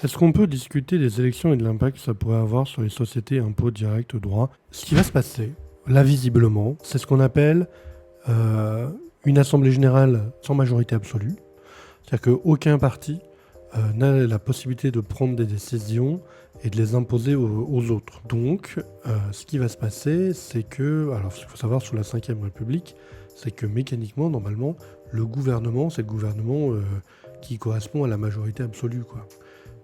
Est-ce qu'on peut discuter des élections et de l'impact que ça pourrait avoir sur les sociétés, impôts directs, droits? Ce qui va se passer, là visiblement, c'est ce qu'on appelle euh, une assemblée générale sans majorité absolue. C'est-à-dire qu'aucun parti n'a la possibilité de prendre des décisions et de les imposer aux autres. Donc, ce qui va se passer, c'est que, alors ce qu'il faut savoir sur la Ve République, c'est que mécaniquement, normalement, le gouvernement, c'est le gouvernement qui correspond à la majorité absolue, quoi.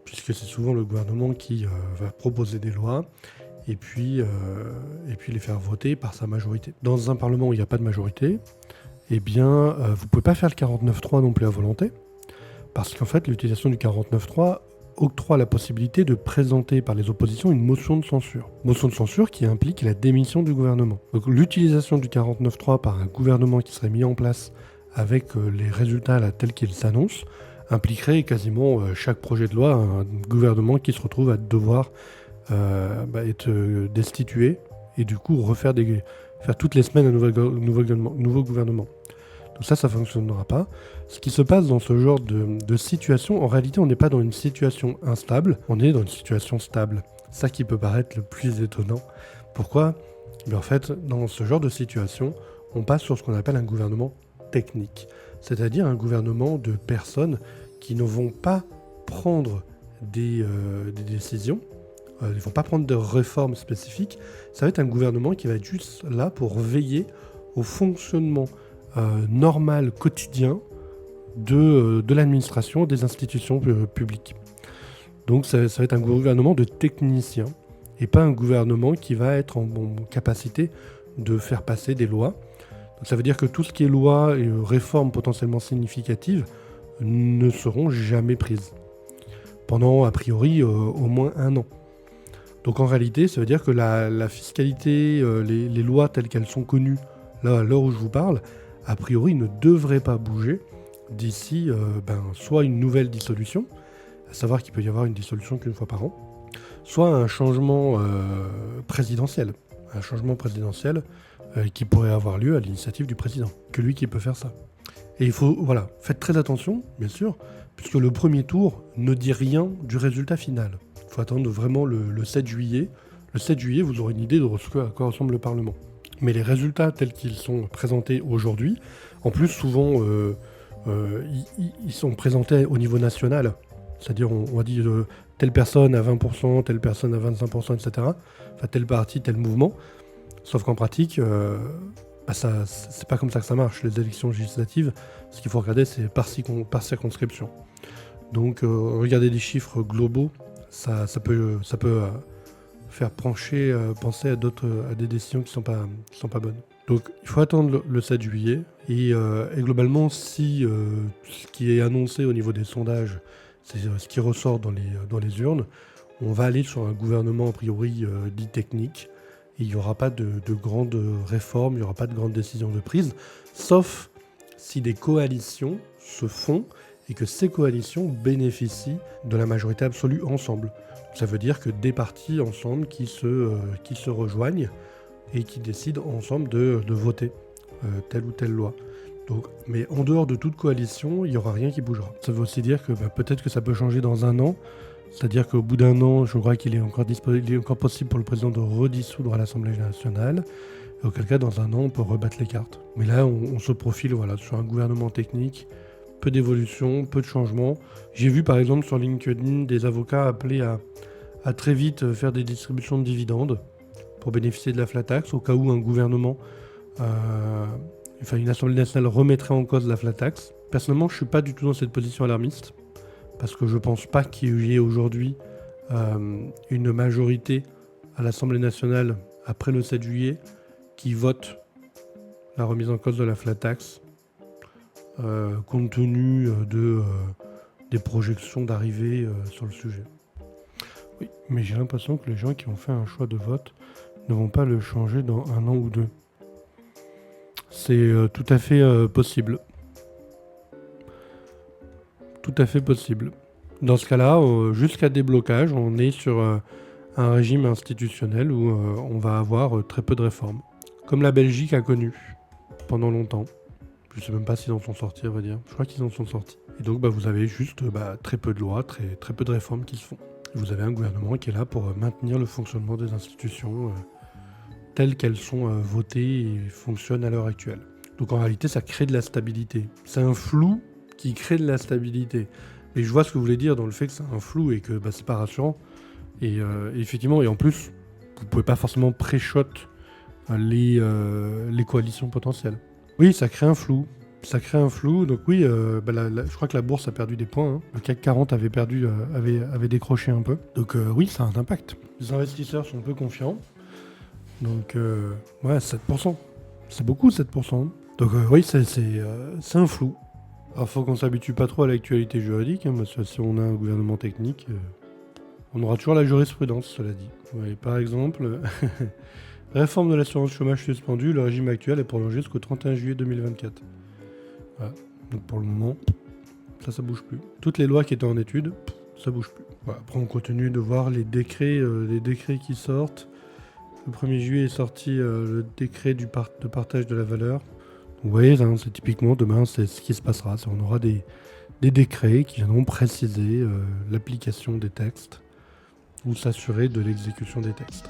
Puisque c'est souvent le gouvernement qui va proposer des lois et puis les faire voter par sa majorité. Dans un parlement où il n'y a pas de majorité, eh bien, vous ne pouvez pas faire le 49.3 non plus à volonté, parce qu'en fait, l'utilisation du 49.3 octroie la possibilité de présenter par les oppositions une motion de censure. Motion de censure qui implique la démission du gouvernement. Donc l'utilisation du 49.3 par un gouvernement qui serait mis en place avec les résultats là, tels qu'ils s'annoncent, impliquerait quasiment chaque projet de loi un gouvernement qui se retrouve à devoir être destitué et du coup faire toutes les semaines un nouveau gouvernement. Donc ça ne fonctionnera pas. Ce qui se passe dans ce genre de situation, en réalité, on n'est pas dans une situation instable, on est dans une situation stable. Ça qui peut paraître le plus étonnant. Pourquoi ? Mais en fait, dans ce genre de situation, on passe sur ce qu'on appelle un gouvernement technique. C'est-à-dire un gouvernement de personnes qui ne vont pas prendre des décisions, ils ne vont pas prendre de réformes spécifiques. Ça va être un gouvernement qui va être juste là pour veiller au fonctionnement normal, quotidien de l'administration, des institutions publiques. Donc ça va être un gouvernement de techniciens et pas un gouvernement qui va être en capacité de faire passer des lois. Donc ça veut dire que tout ce qui est loi et réformes potentiellement significatives ne seront jamais prises. Pendant, a priori, au moins 1 an. Donc en réalité, ça veut dire que la fiscalité, les lois telles qu'elles sont connues, là, à l'heure où je vous parle, a priori ne devraient pas bouger d'ici soit une nouvelle dissolution, à savoir qu'il peut y avoir une dissolution qu'une fois par an, soit un changement présidentiel. Un changement présidentiel qui pourrait avoir lieu à l'initiative du président. Que lui qui peut faire ça. Et il faut, faites très attention, bien sûr, puisque le premier tour ne dit rien du résultat final. Il faut attendre vraiment le 7 juillet. Le 7 juillet, vous aurez une idée de ce à quoi ressemble le Parlement. Mais les résultats tels qu'ils sont présentés aujourd'hui, en plus souvent ils sont présentés au niveau national. C'est-à-dire on dit telle personne à 20%, telle personne à 25%, etc. Enfin tel parti, tel mouvement. Sauf qu'en pratique, c'est pas comme ça que ça marche. Les élections législatives, ce qu'il faut regarder, c'est par circonscription. Donc regarder des chiffres globaux, ça peut faire penser à des décisions qui sont pas bonnes. Donc il faut attendre le 7 juillet et globalement, si ce qui est annoncé au niveau des sondages, c'est ce qui ressort dans les urnes, on va aller sur un gouvernement a priori dit technique. Et il n'y aura pas de grandes réformes, il n'y aura pas de grandes décisions de prise, sauf si des coalitions se font et que ces coalitions bénéficient de la majorité absolue ensemble. Ça veut dire que des partis ensemble qui se rejoignent et qui décident ensemble de voter telle ou telle loi. Donc, mais en dehors de toute coalition, il n'y aura rien qui bougera. Ça veut aussi dire que peut-être que ça peut changer dans 1 an. C'est-à-dire qu'au bout d'1 an, je crois qu'il est encore possible pour le président de redissoudre à l'Assemblée nationale. Et auquel cas, dans 1 an, on peut rebattre les cartes. Mais là, on se profile sur un gouvernement technique, peu d'évolution, peu de changements. J'ai vu par exemple sur LinkedIn des avocats appeler à très vite faire des distributions de dividendes pour bénéficier de la flat tax, au cas où un gouvernement, une Assemblée nationale remettrait en cause la flat tax. Personnellement, je ne suis pas du tout dans cette position alarmiste. Parce que je ne pense pas qu'il y ait aujourd'hui une majorité à l'Assemblée nationale après le 7 juillet qui vote la remise en cause de la flat tax compte tenu des projections d'arrivée sur le sujet. Oui, mais j'ai l'impression que les gens qui ont fait un choix de vote ne vont pas le changer dans 1 an ou 2. C'est tout à fait possible. Tout à fait possible. Dans ce cas-là, jusqu'à déblocage, on est sur un régime institutionnel où on va avoir très peu de réformes. Comme la Belgique a connu pendant longtemps. Je sais même pas s'ils en sont sortis, à vrai dire. Je crois qu'ils en sont sortis. Et donc, vous avez juste très peu de lois, très peu de réformes qui se font. Vous avez un gouvernement qui est là pour maintenir le fonctionnement des institutions telles qu'elles sont votées et fonctionnent à l'heure actuelle. Donc en réalité, ça crée de la stabilité. C'est un flou qui crée de la stabilité. Et je vois ce que vous voulez dire dans le fait que c'est un flou et que c'est pas rassurant. Et effectivement, et en plus, vous pouvez pas forcément pré-shot les coalitions potentielles. Oui, ça crée un flou. Ça crée un flou, donc oui, je crois que la bourse a perdu des points. Hein. Le CAC 40 avait perdu, avait décroché un peu. Donc oui, ça a un impact. Les investisseurs sont peu confiants. Donc ouais, 7%. C'est beaucoup 7%. Donc oui, c'est un flou. Alors faut qu'on s'habitue pas trop à l'actualité juridique, hein, parce que si on a un gouvernement technique, on aura toujours la jurisprudence, cela dit. Ouais, par exemple, réforme de l'assurance chômage suspendue, le régime actuel est prolongé jusqu'au 31 juillet 2024. Voilà. Donc pour le moment, ça bouge plus. Toutes les lois qui étaient en étude, ça bouge plus. Voilà. Après on continue de voir les décrets qui sortent. Le 1er juillet est sorti le décret de partage de la valeur. Vous voyez, hein, c'est typiquement demain, c'est ce qui se passera. On aura des décrets qui viendront préciser l'application des textes ou s'assurer de l'exécution des textes.